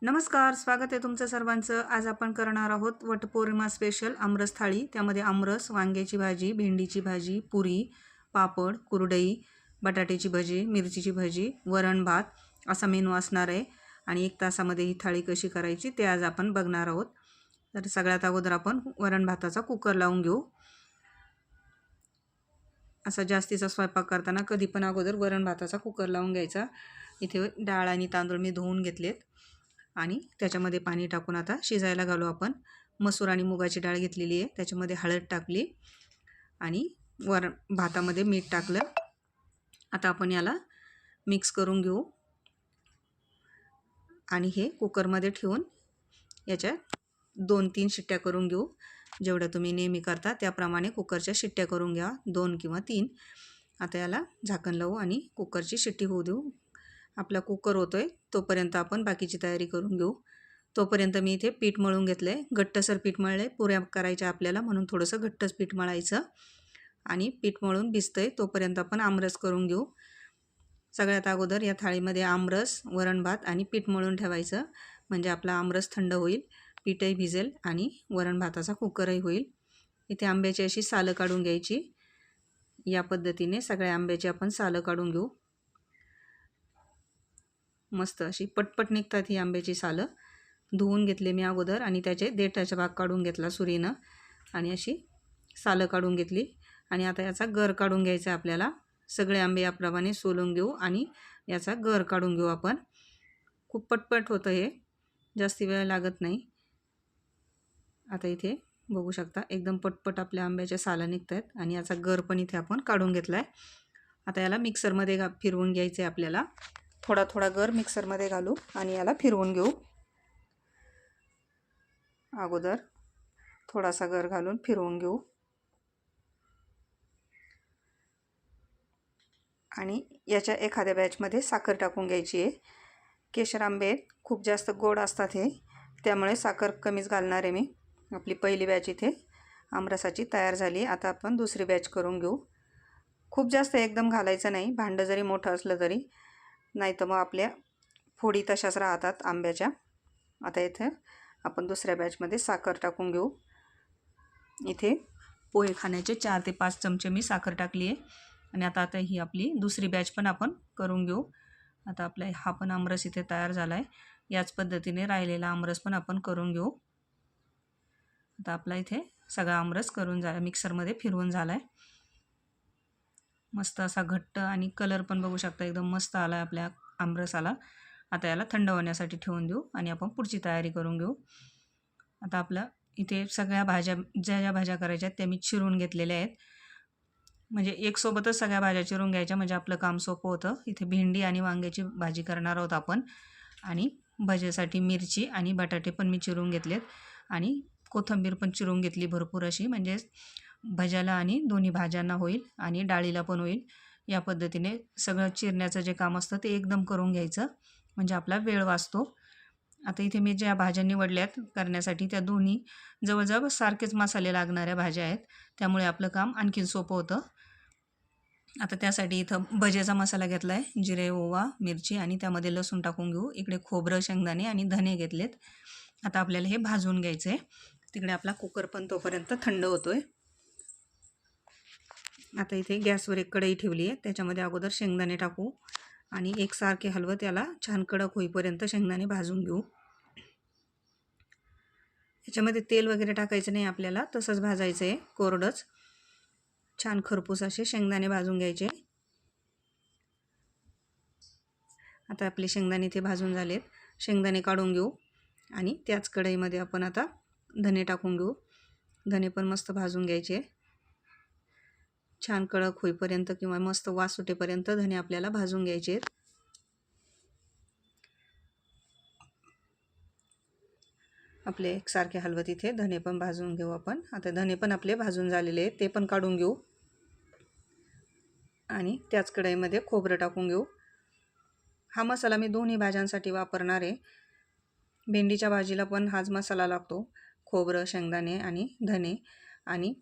नमस्कार, स्वागत आहे तुमचं सर्वांचं। आज आपण करणार आहोत वटपौर्णिमा स्पेशल आमरस थाळी। त्यामध्ये आमरस, वांग्याची भाजी, भेंडीची भाजी, पुरी, पापड, कुरडई, बटाट्याची भजी, मिरचीची भजी, वरण भात असा मेनू असणार आहे। आणि 1 तासामध्ये ही थाळी कशी करायची ते आज आपण बघणार आहोत। तर सगळ्यात अगोदर आपण वरण भाताचा कुकर लावून घेऊ। असा जास्तीचा स्वयंपाक करताना कधी पण अगोदर वरण भाताचा कुकर लावून घ्यायचा। इथे डाळ आणि तांदूळ मी धुवून घेतलेत आणि त्याच्यामध्ये पाणी टाकून आता शिजायला घालू आपण। मसूर आणि मुगाची डाळ घेतलेली आहे, त्याच्यामध्ये हळद टाकली आणि भातामध्ये मीठ टाकलं। आता आपण याला मिक्स करून घेऊ आणि हे कुकरमध्ये ठेवून याच्या 2-3 शिट्ट्या करून घेऊ। जेवढ्या तुम्ही नेहमी करता त्याप्रमाणे कुकरच्या शिट्ट्या करून घ्या, 2 किंवा 3। आता याला झाकण लावू आणि कुकरची शिट्टी होऊ देऊ। आपला कुकर होतोय तोपर्यंत आपण बाकीची तयारी करून घेऊ। तोपर्यंत मी इथे पीठ मळून घेतलंय, घट्टसर पीठ मळलंय। पुऱ्या करायच्या आपल्याला म्हणून थोडंसं घट्टच पीठ मळायचं आणि पीठ मळून भिजतंय तोपर्यंत आपण आमरस करून घेऊ। सगळ्यात अगोदर या थाळीमध्ये आमरस, वरण भात आणि पीठ मळून ठेवायचं, म्हणजे आपला आमरस थंड होईल, पीठही भिजेल आणि वरण भाताचा कुकरही होईल। इथे आंब्याची अशी सालं काढून घ्यायची। या पद्धतीने सगळ्या आंब्याची आपण सालं काढून घेऊ। मस्त अशी पटपट निघतात ही आंब्याची सालं। धुवून घेतले मी अगोदर आणि त्याचे देठाचा भाग काढून घेतला सुरीनं आणि अशी सालं काढून घेतली। आणि आता याचा गर काढून घ्यायचा आपल्याला। सगळे आंबे याप्रमाणे सोलून घेऊ आणि याचा गर काढून घेऊ आपण। खूप पटपट होतं हे, जास्ती वेळ लागत नाही। आता इथे बघू शकता एकदम पटपट आपल्या आंब्याच्या सालं निघतात आणि याचा गर पण इथे आपण काढून घेतला आहे। आता याला मिक्सरमध्ये फिरवून घ्यायचं आहे आपल्याला। थोडा थोडा गर मिक्सरमध्ये घालू आणि याला फिरवून घेऊ। अगोदर थोडासा गर घालून फिरवून घेऊ आणि याच्या एखाद्या बॅचमध्ये साखर टाकून घ्यायची आहे। केशर आंबे खूप जास्त गोड असतात हे, त्यामुळे साखर कमीच घालणार आहे मी। आपली पहिली बॅच इथे आमरसाची तयार झाली। आता आपण दुसरी बॅच करून घेऊ। खूप जास्त एकदम घालायचं नाही, भांडं जरी मोठं असलं तरी, नाही तर मग आपल्या फोडी तशाच राहतात आंब्याच्या। आता इथे आपण दुसऱ्या बॅचमध्ये साखर टाकून घेऊ। इथे पोहे खाण्याचे 4 ते 5 चमचे मी साखर टाकली आहे आणि आता ही आपली दुसरी बॅच पण आपण करून घेऊ। आता आपला हा पण आमरस इथे तयार झाला आहे। याच पद्धतीने राहिलेला आमरस पण आपण करून घेऊ। आता आपला इथे सगळा आमरस करून झाला, मिक्सरमध्ये फिरवून झाला आहे। मस्त असा घट्ट आणि कलर पण बघू शकता एकदम मस्त आला आहे आपल्या आमरसाला। आता याला थंड होण्यासाठी ठेवून देऊ आणि आपण पुढची तयारी करून घेऊ। आता आपल्या इथे सगळ्या भाज्या, ज्या भाज्या करायच्या त्या मी चिरून घेतलेल्या आहेत। म्हणजे एकसोबतच सगळ्या भाज्या चिरून घ्यायच्या, म्हणजे आपलं काम सोपं होतं। इथे भेंडी आणि वांग्याची भाजी करणार आहोत आपण आणि भज्यासाठी मिरची आणि बटाटे पण मी चिरून घेतलेत आणि कोथिंबीर पण चिरून घेतली भरपूर अशी, म्हणजे भज्याला आणि दोन्ही भाज्यांना होईल आणि डाळीला पण होईल। या पद्धतीने सगळं चिरण्याचं जे काम असतं ते एकदम करून घ्यायचं, म्हणजे आपला वेळ वाचतो। आता इथे मी ज्या भाज्या निवडल्यात करण्यासाठी त्या दोन्ही जवळजवळ सारखेच मसाले लागणाऱ्या भाज्या आहेत, त्यामुळे आपलं काम आणखीन सोपं होतं। आता त्यासाठी इथं भज्याचा मसाला घेतला आहे, जिरे, ओवा, मिरची आणि त्यामध्ये लसूण टाकून घेऊ। इकडे खोबरं, शेंगदाणे आणि धने घेतलेत। आता आपल्याला हे भाजून घ्यायचं आहे। तिकडे आपला कुकर पण तोपर्यंत थंड होतोय। आता इथे गॅसवर एक कढई ठेवली आहे, त्याच्यामध्ये अगोदर शेंगदाणे टाकू आणि एकसारखे हलवत त्याला छान कडक होईपर्यंत शेंगदाणे भाजून घेऊ। याच्यामध्ये तेल वगैरे टाकायचं नाही आपल्याला, तसंच भाजायचं आहे कोरडंच। छान खरपूस असे शेंगदाणे भाजून घ्यायचे। आता आपले शेंगदाणे इथे भाजून झालेत, शेंगदाणे काढून घेऊ आणि त्याच कढईमध्ये आपण आता धने टाकून घेऊ। धने पण मस्त भाजून घ्यायचे, छान कडक होईपर्यंत किंवा मस्त वास सुटेपर्यंत धने आपल्याला भाजून घ्यायचे आहेत। आपले एकसारखे हलवत इथे धने पण भाजून घेऊ आपण। आता धने पण आपले भाजून झालेले आहेत, ते पण काढून घेऊ आणि त्याच कढईमध्ये खोबरं टाकून घेऊ। हा मसाला मी दोन्ही भाज्यांसाठी वापरणार आहे। भेंडीच्या भाजीला पण हाच मसाला लागतो, खोबरं, शेंगदाणे आणि धने, आणि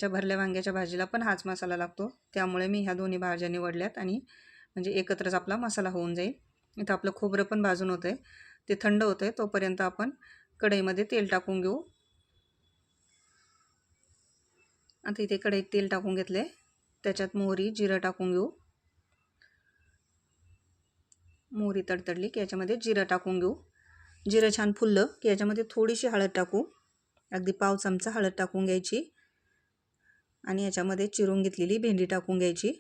भरल्या वांग्याच्या भाजीला पण हाच मसाला लागतो। त्यामुळे मी ह्या दोन्ही भाज्या निवडल्यात आणि म्हणजे एकत्रच आपला मसाला होऊन जाईल। इथं आपलं खोबरं पण भाजून होतं आहे, ते थंड होतं आहे तोपर्यंत आपण कढईमध्ये तेल टाकून घेऊ. आता इथे कढईत तेल टाकून घेतले, त्याच्यात मोहरी जिरं टाकून घेऊ. मोहरी तडतडली की याच्यामध्ये जिरं टाकून घेऊ. जिरं छान फुललं की याच्यामध्ये थोडीशी हळद टाकू. अगदी पाव चमचा हळद टाकून घ्यायची आणि याच्यामध्ये चिरून घेतलेली भेंडी टाकून घ्यायची.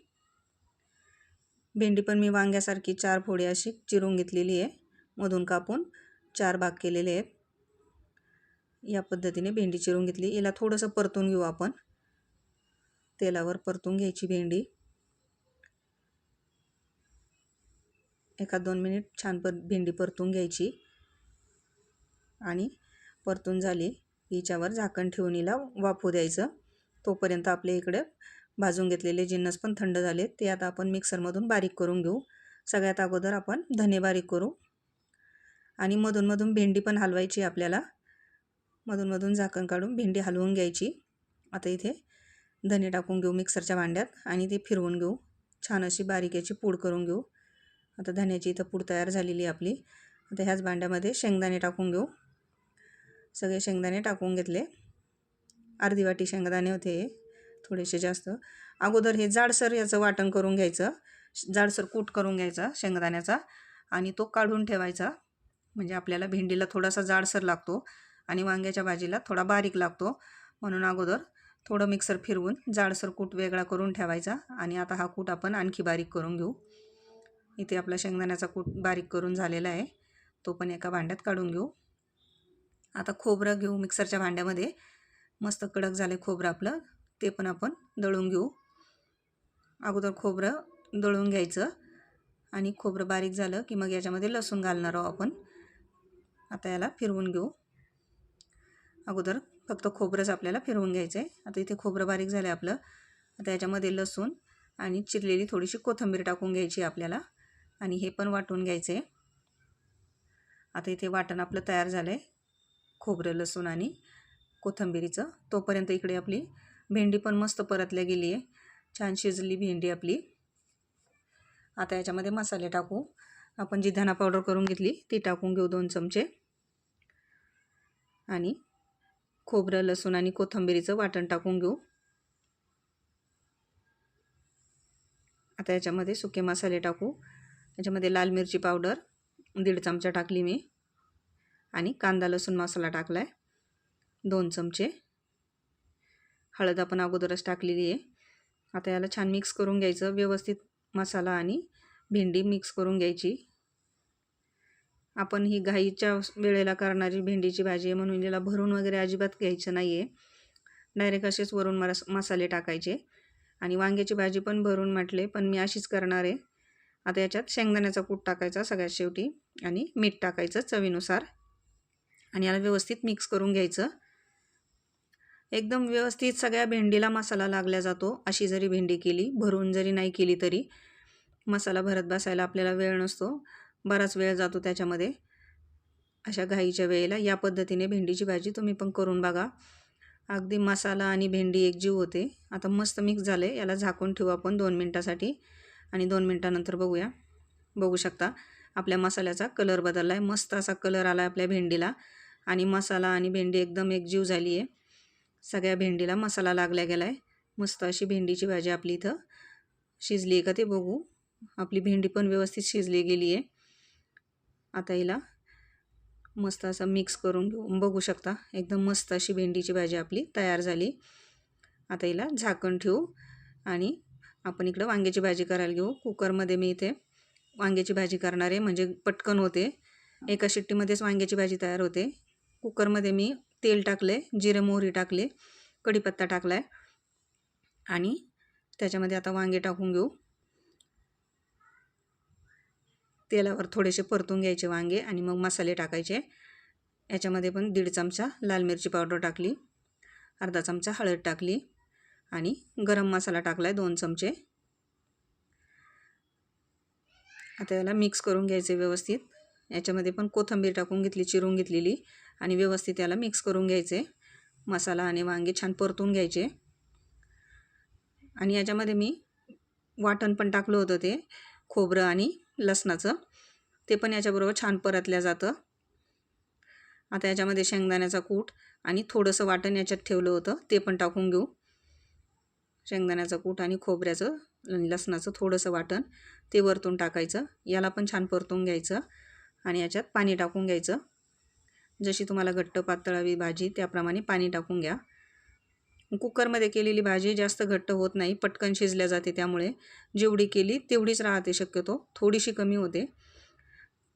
भेंडी पण मी वांग्यासारखी 4 फोडी अशी चिरून घेतलेली आहे, मधून कापून 4 भाग केलेले आहेत. या पद्धतीने भेंडी चिरून घेतली. याला थोडंसं परतून घेऊ आपण. तेलावर परतून घ्यायची भेंडी. 1-2 मिनिट छान भेंडी परतून घ्यायची आणि परतून झाली हिच्यावर झाकण ठेवून हिला वाफू द्यायचं. तोपर्यंत आपल्या इकडे भाजून घेतलेले जिन्नस पण थंड झाले, ते आता आपण मिक्सरमधून बारीक करून घेऊ. सगळ्यात अगोदर आपण धने बारीक करू आणि मधून भेंडी पण हलवायची आपल्याला. मधून झाकण काढून भेंडी हलवून घ्यायची. आता इथे धने टाकून घेऊ मिक्सरच्या भांड्यात आणि ते फिरवून घेऊ. छान अशी बारीक याची पूड करून घेऊ. आता धन्याची इथं पूड तयार झालेली आपली. आता ह्याच भांड्यामध्ये शेंगदाणे टाकून घेऊ. सगळे शेंगदाणे टाकून घेतले. अर्धी वाटी शेंगदाणे होते, थोडेसे जास्त. अगोदर हे जाडसर याचं वाटण करून घ्यायचं, जाडसर कूट करून घ्यायचा शेंगदाण्याचा आणि तो काढून ठेवायचा. म्हणजे आपल्याला भेंडीला थोडासा जाडसर लागतो आणि वांग्याच्या भाजीला थोडा बारीक लागतो, म्हणून अगोदर थोडं मिक्सर फिरवून जाडसर कूट वेगळा करून ठेवायचा. आणि आता हा कूट आपण आणखी बारीक करून घेऊ. इथे आपला शेंगदाण्याचा कूट बारीक करून झालेला आहे, तो पण एका भांड्यात काढून घेऊ. आता खोबरं घेऊ मिक्सरच्या भांड्यामध्ये. मस्त कडक झाले खोबरं आपलं, ते पण आपण दळून घेऊ. अगोदर खोबरं दळून घ्यायचं आणि खोबरं बारीक झालं की मग याच्यामध्ये लसूण घालणार आहोत आपण. आता याला फिरवून घेऊ. अगोदर फक्त खोबरंच आपल्याला फिरवून घ्यायचं आहे. आता इथे खोबरं बारीक झालं आपलं. आता याच्यामध्ये लसूण आणि चिरलेली थोडीशी कोथिंबीर टाकून घ्यायची आपल्याला आणि हे पण वाटून घ्यायचं आहे. आता इथे वाटण आपलं तयार झालं आहे खोबरं लसूण आणि कोथिंबीरीचं. तोपर्यंत इकडे आपली भेंडी पण मस्त परतल्या गेली आहे, छान शिजली भेंडी आपली. आता याच्यामध्ये मसाले टाकू. आपण जी धना पावडर करून घेतली ती टाकून घेऊ 2 चमचे आणि खोबरं लसूण आणि कोथिंबीरीचं वाटण टाकून घेऊ. आता याच्यामध्ये सुके मसाले टाकू. याच्यामध्ये लाल मिरची पावडर 1.5 चमचा टाकली मी आणि कांदा लसूण मसाला टाकला आहे 2 चमचे. हळद आपण अगोदरच टाकलेली आहे. आता याला छान मिक्स करून घ्यायचं व्यवस्थित. मसाला आणि भेंडी मिक्स करून घ्यायची. आपण ही घाईच्या वेळेला करणारी भेंडीची भाजी आहे, म्हणून याला भरून वगैरे अजिबात घ्यायचं नाही आहे. डायरेक्ट असेच वरून मसाले टाकायचे. आणि वांग्याची भाजी पण भरून म्हटले, पण मी अशीच करणार आहे. आता याच्यात शेंगदाण्याचा कूट टाकायचा सगळ्यात शेवटी आणि मीठ टाकायचं चवीनुसार आणि याला व्यवस्थित मिक्स करून घ्यायचं. एकदम व्यवस्थित सगळ्या भेंडीला मसाला लागला जातो. अशी जरी भेंडी केली, भरून जरी नाही केली तरी मसाला भरत बसायला आपल्याला वेळ नसतो, बराच वेळ जातो त्याच्यामध्ये. अशा घाईच्या वेळेला या पद्धतीने भेंडीची भाजी तुम्ही पण करून बघा. अगदी मसाला आणि भेंडी एकजीव होते. आता मस्त मिक्स झाले. याला झाकून ठेवू आपण 2 मिनटासाठी आणि 2 मिनटानंतर बघूया. बघू शकता आपल्या मसाल्याचा कलर बदलला आहे. मस्त असा कलर आला आहे आपल्या भेंडीला आणि मसाला आणि भेंडी एकदम एकजीव झाली आहे. सगळ्या भेंडीला मसाला लागला गेला आहे. मस्त अशी भेंडीची भाजी आपली इथं शिजली आहे का ते बघू. आपली भेंडी पण व्यवस्थित शिजली गेली आहे. आता हिला मस्त असं मिक्स करून घेऊ. बघू शकता एकदम मस्त अशी भेंडीची भाजी आपली तयार झाली. आता हिला झाकण ठेवू आणि आपण इकडं वांग्याची भाजी करायला घेऊ. कुकरमध्ये मी इथे वांग्याची भाजी करणार आहे, म्हणजे पटकन होते. एका शिट्टीमध्येच वांग्याची भाजी तयार होते. कुकरमध्ये मी तेल टाकले, जिरे मोहरी टाकले, कढीपत्ता टाकला आहे आणि त्याच्यामध्ये आता वांगे टाकून घेऊ. तेलावर थोडेसे परतून घ्यायचे वांगे आणि मग मसाले टाकायचे. याच्यामध्ये पण 1.5 चमचा लाल मिरची पावडर टाकली, अर्धा चमचा हळद टाकली आणि गरम मसाला टाकला आहे 2 चमचे. आता याला मिक्स करून घ्यायचे व्यवस्थित. याच्यामध्ये पण कोथिंबीर टाकून घेतली चिरून घेतलेली आणि व्यवस्थित याला मिक्स करून घ्यायचे. मसाला आणि वांगे छान परतून घ्यायचे. आणि याच्यामध्ये मी वाटण पण टाकलं होतं, ते खोबरं आणि लसणाचं, ते पण याच्याबरोबर छान परतल्या जातं. आता याच्यामध्ये शेंगदाण्याचा कूट आणि थोडंसं वाटण याच्यात ठेवलं होतं ते पण टाकून घेऊ. शेंगदाण्याचा कूट आणि खोबऱ्याचं लसणाचं थोडंसं वाटण ते वरतून टाकायचं. याला पण छान परतून घ्यायचं आणि याच्यात पाणी टाकून घ्यायचं. जशी तुम्हाला घट्ट पातळ हवी भाजी त्याप्रमाणे पाणी टाकून घ्या. कुकरमध्ये केलेली भाजी जास्त घट्ट होत नाही, पटकन शिजल्या जाते. त्यामुळे जेवढी केली तेवढीच राहते, शक्यतो थोडीशी कमी होते.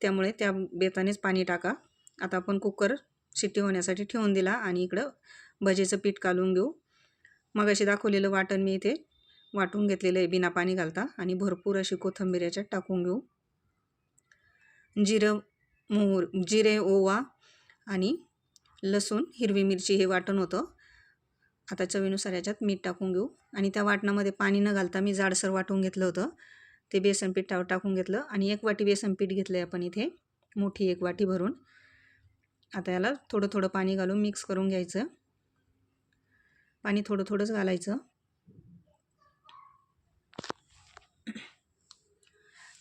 त्यामुळे त्या बेतानेच पाणी टाका. आता आपण कुकर शिट्टी होण्यासाठी ठेवून दिला आणि इकडं भजीचं पीठ कालून घेऊ. मगाशी दाखवलेलं वाटण मी इथे वाटून घेतलेलं आहे बिना पाणी घालता आणि भरपूर अशी कोथिंबीर याच्यात टाकून घेऊ. जिरे, ओवा आणि लसूण, हिरवी मिरची हे वाटण होतं. आता चवीनुसार याच्यात मीठ टाकून घेऊ आणि त्या वाटणामध्ये पाणी न घालता मी जाडसर वाटून घेतलं होतं. ते बेसन पीठ टाकून घेतलं आणि 1 वाटी बेसन पीठ घेतलं आहे आपण इथे, मोठी 1 वाटी भरून. आता याला थोडं थोडं पाणी घालून मिक्स करून घ्यायचं. पाणी थोडं थोडंच घालायचं.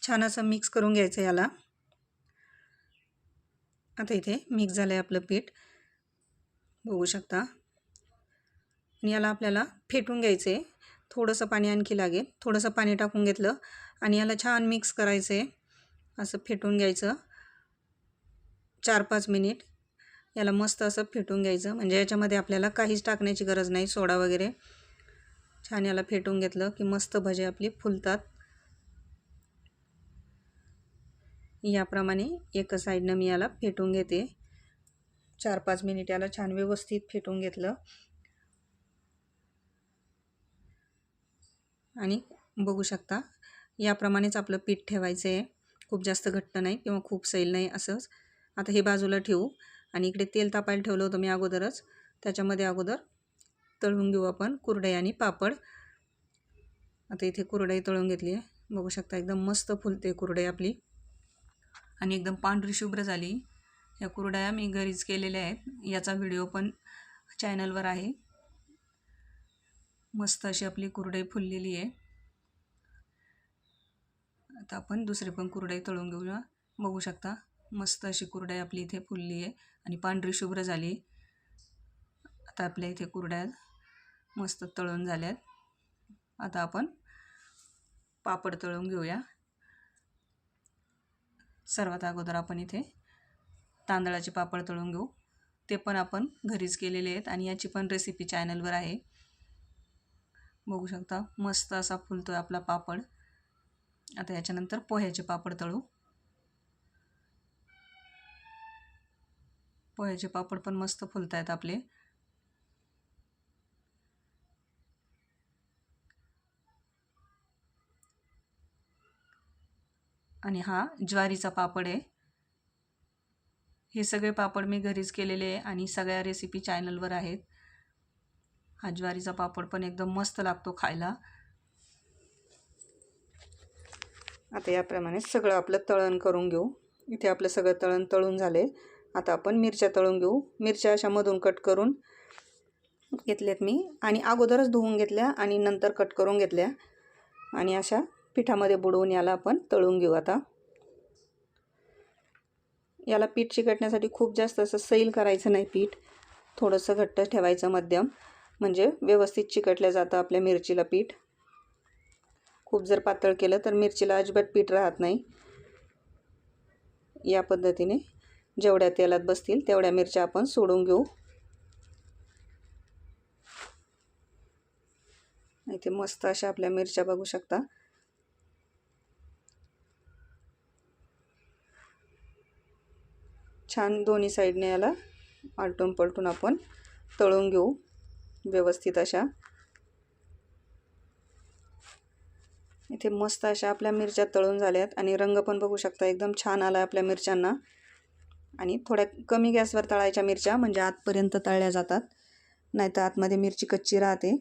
छान असं मिक्स करून घ्यायचं याला. आता इथे मिक्स झालं आहे आपलं पीठ, बघू शकता. आणि याला आपल्याला फेटून घ्यायचं आहे. थोडंसं पाणी आणखी लागेल. थोडंसं पाणी टाकून घेतलं आणि याला छान मिक्स करायचं आहे. असं फेटून घ्यायचं 4-5 मिनिट. याला मस्त असं फेटून घ्यायचं, म्हणजे याच्यामध्ये आपल्याला काहीच टाकण्याची गरज नाही, सोडा वगैरे. छान याला फेटून घेतलं की मस्त भजी आपली फुलतात. याप्रमाणे एका साईडनं मी याला फेटून घेते. 4-5 मिनिट याला छान व्यवस्थित फेटून घेतलं आणि बघू शकता याप्रमाणेच आपलं पीठ ठेवायचं आहे. खूप जास्त घट्ट नाही किंवा खूप सैल नाही, असंच. आता हे बाजूला ठेवू आणि इकडे तेल तापायला ठेवलं होतं मी अगोदरच. त्याच्यामध्ये अगोदर तळून घेऊ आपण कुरडई आणि पापड. आता इथे कुरडई तळून घेतली आहे, बघू शकता. एकदम मस्त फुलते कुरडई आपली आणि एकदम पांढरी शुभ्र झाली. या कुरडया मी घरीच केलेल्या आहेत. याचा व्हिडिओ पण चॅनलवर आहे. मस्त अशी आपली कुरडई फुललेली आहे. आता आपण दुसरी पण कुरडई तळून घेऊया. बघू शकता मस्त अशी कुरडई आपली इथे फुलली आहे आणि पांढरी शुभ्र झाली. आता आपल्या इथे कुरड्या मस्त तळून झाल्यात. आता आपण पापड तळून घेऊया. सर्वात अगोदर आपण इथे तांदळाचे पापड तळून घेऊ. ते पण आपण घरीच केलेले आहेत आणि याची पण रेसिपी चॅनलवर आहे, बघू शकता. मस्त असा फुलतोय आपला पापड. आता याच्यानंतर पोह्याचे पापड तळू. पोह्याचे पापड पण मस्त फुलत आहेत आपले. आणि हा ज्वारीचा पापड आहे. हे सगळे पापड मी घरीच केलेले आहे आणि सगळ्या रेसिपी चॅनलवर आहेत. हा ज्वारीचा पापड पण एकदम मस्त लागतो खायला. आता याप्रमाणे सगळं आपलं तळण करून घेऊ. इथे आपलं सगळं तळण तळून झाले. आता आपण मिरच्या तळून घेऊ. मिरच्या अशा मधून कट करून घेतल्यात मी आणि अगोदरच धुवून घेतल्या आणि नंतर कट करून घेतल्या आणि अशा पिठामध्ये बुडवून याला आपण तळून घेऊ. आता याला पीठ चिकटण्यासाठी खूप जास्त असं सैल करायचं नाही. पीठ थोडंसं घट्ट ठेवायचं मध्यम, म्हणजे व्यवस्थित चिकटलं जातं आपल्या मिरचीला पीठ. खूप जर पातळ केलं तर मिरचीला अजिबात पीठ राहत नाही. या पद्धतीने जेवढ्या तेलात बसतील तेवढ्या मिरच्या आपण सोडून घेऊ. इथे मस्त अशा आपल्या मिरच्या बघू शकता. छान दोन्ही साईडने याला आलटून पलटून आपण तळून घेऊ व्यवस्थित अशा. इथे मस्त अशा आपल्या मिरच्या तळून झाल्यात आणि रंग पण बघू शकता एकदम छान आला आपल्या मिरच्यांना. आणि थोड्या कमी गॅसवर तळायच्या मिरच्या, म्हणजे आतपर्यंत तळल्या जातात, नाहीतर आतमध्ये मिरची कच्ची राहते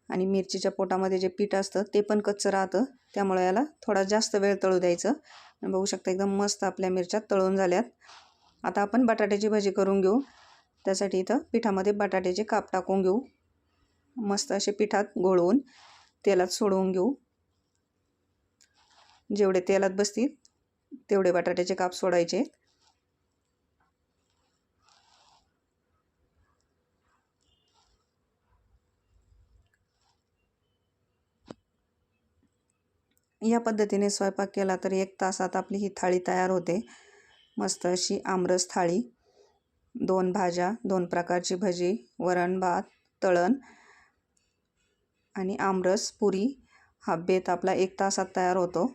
आणि मिरचीच्या पोटामध्ये जे पीठ असतं ते पण कच्चं राहतं. त्यामुळे याला थोडा जास्त वेळ तळू द्यायचं. बघू शकता एकदम मस्त आपल्या मिरच्या तळून झाल्यात. आता आपण बटाट्याची भाजी करून घेऊ. त्यासाठी इथं पिठामध्ये बटाट्याचे काप टाकून घेऊ. मस्त असे पिठात घोळवून तेलात सोडवून घेऊ. जेवढे तेलात बसतील तेवढे बटाट्याचे काप सोडायचे. या पद्धतीने स्वयंपाक केला तर 1 तासात आपली ही थाळी तयार होते. मस्त अशी आमरस थाळी. 2 भाज्या, 2 प्रकारची भजी, वरण भात, तळण आणि आमरस पुरी. हा बेत आपला 1 तासात तयार होतो.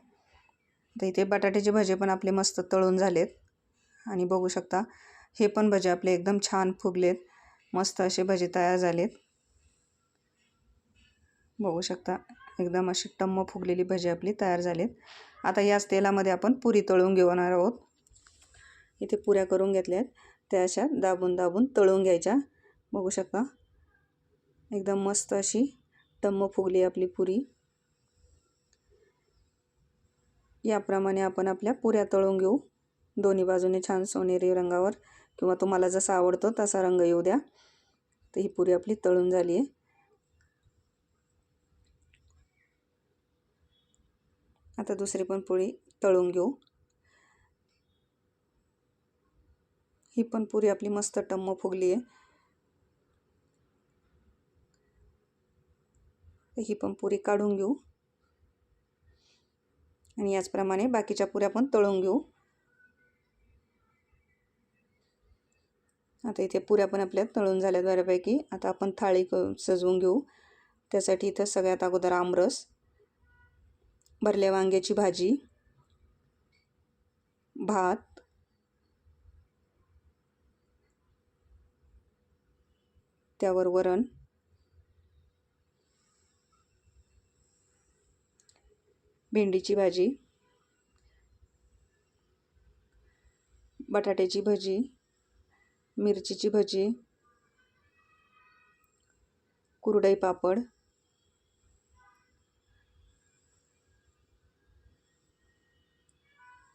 तर इथे बटाट्याचे भजे पण आपले मस्त तळून झालेत आणि बघू शकता हे पण भजे आपले एकदम छान फुगलेत. मस्त असे भजे तयार झालेत. बघू शकता एकदम अशी टम्म फुगलेली भजी आपली तयार झालेत. आता याच तेलामध्ये आपण पुरी तळून घेणार आहोत. इथे पुऱ्या करून घेतल्यात, त्या अशा दाबून दाबून तळून घ्यायच्या. बघू शकता एकदम मस्त अशी टम्म फुगली आपली पुरी. याप्रमाणे आपण आपल्या पुऱ्या तळून घेऊ. दोन्ही बाजूने छान सोनेरी रंगावर किंवा तुम्हाला जसा आवडतो तसा रंग येऊ द्या. तर ही पुरी आपली तळून झाली आहे. आता दुसरी पण पुरी तळून घेऊ. ही पण पुरी आपली मस्त टम्म फुगली आहे. ही पण पुरी काढून घेऊ आणि याचप्रमाणे बाकीच्या पुऱ्या पण तळून घेऊ. आता इथे पुऱ्या पण आपल्या तळून झाल्यात बऱ्यापैकी. आता आपण थाळी सजवून घेऊ. त्यासाठी इथं सगळ्यात अगोदर आमरस, भरल्या वांग्याची भाजी, भात, त्यावर वरण, भेंडीची भाजी, बटाट्याची भजी, मिरचीची भजी, कुरडई पापड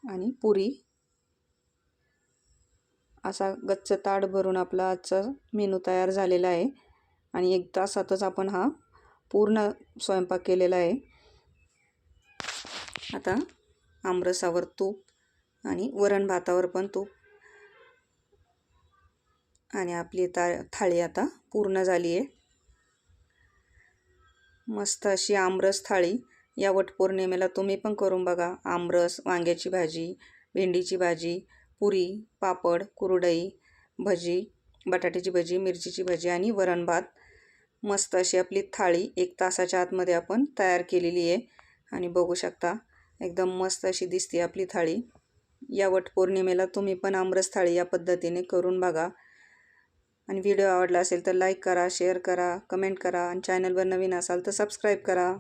आणि पुरी. असा गच्च ताट भरून आपला आजचा मेनू तयार झालेला आहे आणि 1 तासातच आपण हा पूर्ण स्वयंपाक केलेला आहे. आता आमरसावर तूप आणि वरण भातावर पण तूप आणि आपली थाळी आता पूर्ण झाली आहे. मस्त अशी आमरस थाळी. या वटपौर्णिमेला तुम्ही पण करून बघा. आमरस, वांग्याची भाजी, भेंडीची भाजी, पुरी, पापड, कुरडई, भजी, बटाट्याची भजी, मिरचीची भजी आणि वरण भात. मस्त अशी आपली थाळी 1 तासाच्या आतमध्ये आपण तयार केलेली आहे आणि बघू शकता एकदम मस्त अशी दिसते आपली थाळी. या वटपौर्णिमेला तुम्ही पण आमरस थाळी या पद्धतीने करून बघा आणि व्हिडिओ आवडला असेल तर लाईक करा, शेअर करा, कमेंट करा आणि चॅनलवर नवीन असाल तर सबस्क्राईब करा.